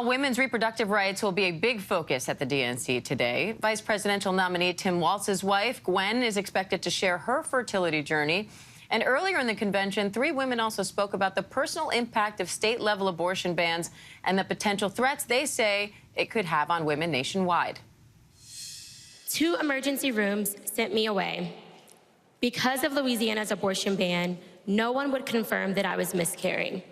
Women's reproductive rights will be a big focus at the DNC today. Vice presidential nominee Tim Walz's wife, Gwen, is expected to share her fertility journey. And earlier in the convention, 3 women also spoke about the personal impact of state-level abortion bans and the potential threats they say it could have on women nationwide. 2 emergency rooms sent me away. Because of Louisiana's abortion ban, no one would confirm that I was miscarrying.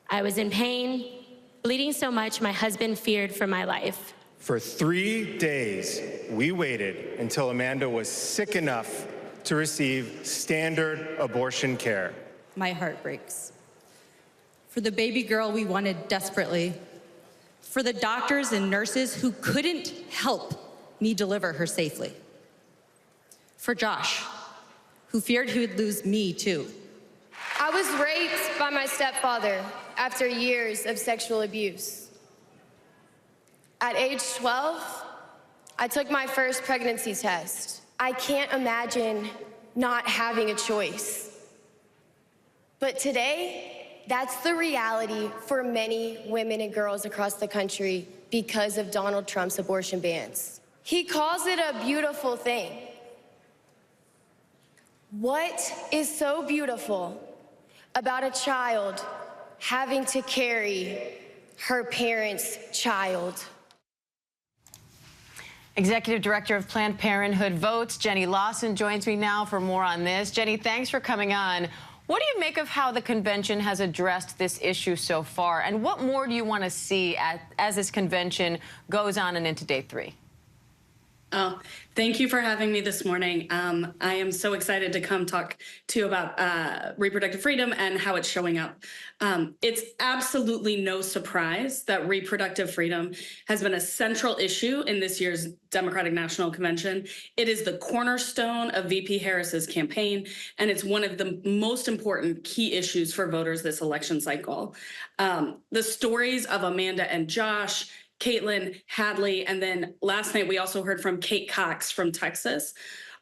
I was in pain, bleeding so much my husband feared for my life. For 3 days, we waited until Amanda was sick enough to receive standard abortion care. My heart breaks. For the baby girl we wanted desperately. For the doctors and nurses who couldn't help me deliver her safely. For Josh, who feared he would lose me too. I was raped by my stepfather after years of sexual abuse. At age 12, I took my first pregnancy test. I can't imagine not having a choice. But today, that's the reality for many women and girls across the country because of Donald Trump's abortion bans. He calls it a beautiful thing. What is so beautiful about a child having to carry her parents' child? Executive Director of Planned Parenthood Votes, Lawson, joins me now for more on this. Jenny, thanks for coming on. What do you make of how the convention has addressed this issue so far, and what more do you want to see as this convention goes on and into day 3? Oh, thank you for having me this morning. I am so excited to come talk to you about reproductive freedom and how it's showing up. It's absolutely no surprise that reproductive freedom has been a central issue in this year's Democratic National Convention. It is the cornerstone of VP Harris's campaign, and it's one of the most important key issues for voters this election cycle. The stories of Amanda and Josh, Caitlin, Hadley, and then last night we also heard from Kate Cox from Texas,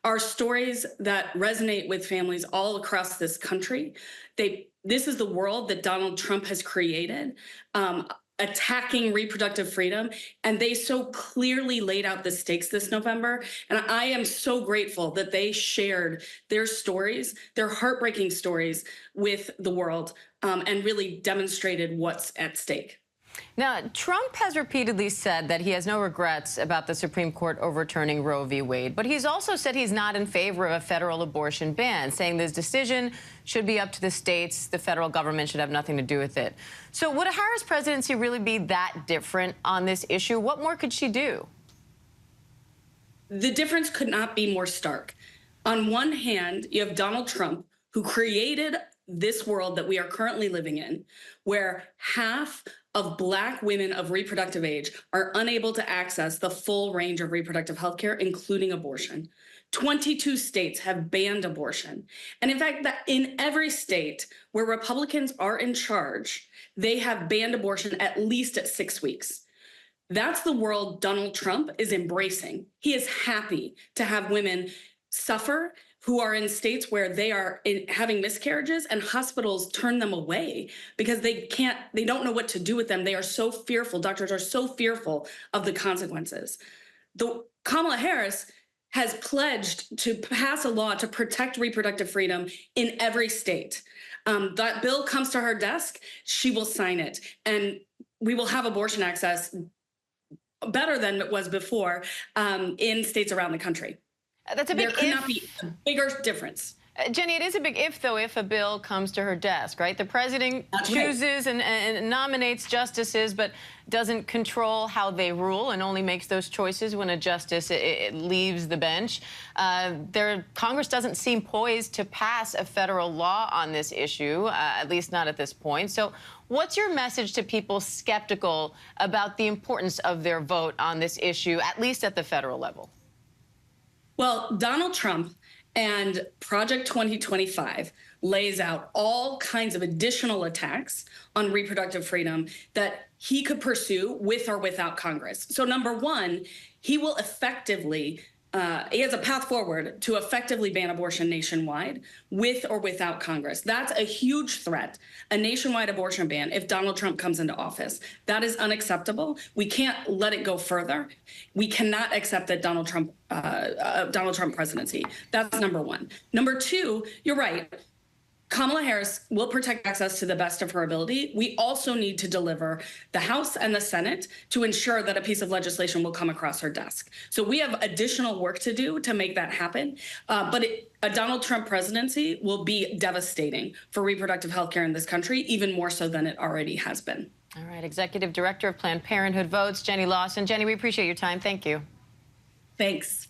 are stories that resonate with families all across this country. This is the world that Donald Trump has created, attacking reproductive freedom, and they so clearly laid out the stakes this November. And I am so grateful that they shared their stories, their heartbreaking stories with the world, and really demonstrated what's at stake. Now, Trump has repeatedly said that he has no regrets about the Supreme Court overturning Roe v. Wade, but he's also said he's not in favor of a federal abortion ban, saying this decision should be up to the states. The federal government should have nothing to do with it. So would a Harris presidency really be that different on this issue? What more could she do? The difference could not be more stark. On one hand, you have Donald Trump, who created this world that we are currently living in, where half of Black women of reproductive age are unable to access the full range of reproductive health care, including abortion. 22 states have banned abortion. And in fact, that in every state where Republicans are in charge, they have banned abortion at least at 6 weeks. That's the world Donald Trump is embracing. He is happy to have women suffer who are in states where they are having miscarriages and hospitals turn them away because they don't know what to do with them. They are so fearful. Doctors are so fearful of the consequences. Kamala Harris has pledged to pass a law to protect reproductive freedom in every state. That bill comes to her desk, she will sign it. And we will have abortion access better than it was before in states around the country. That's a big if. There could not be a bigger difference. Jenny, it is a big if, though, if a bill comes to her desk, right? The president chooses and nominates justices, but doesn't control how they rule and only makes those choices when a justice it leaves the bench. Congress doesn't seem poised to pass a federal law on this issue, at least not at this point. So what's your message to people skeptical about the importance of their vote on this issue, at least at the federal level? Well, Donald Trump and Project 2025 lays out all kinds of additional attacks on reproductive freedom that he could pursue with or without Congress. So number one, he will effectively he has a path forward to effectively ban abortion nationwide with or without Congress. That's a huge threat, a nationwide abortion ban if Donald Trump comes into office. That is unacceptable. We can't let it go further. We cannot accept that Donald Trump presidency. That's number one. Number two, you're right. Kamala Harris will protect access to the best of her ability. We also need to deliver the House and the Senate to ensure that a piece of legislation will come across her desk. So we have additional work to do to make that happen. But a Donald Trump presidency will be devastating for reproductive health care in this country, even more so than it already has been. All right, Executive Director of Planned Parenthood Votes, Jenny Lawson. Jenny, we appreciate your time. Thank you. Thanks.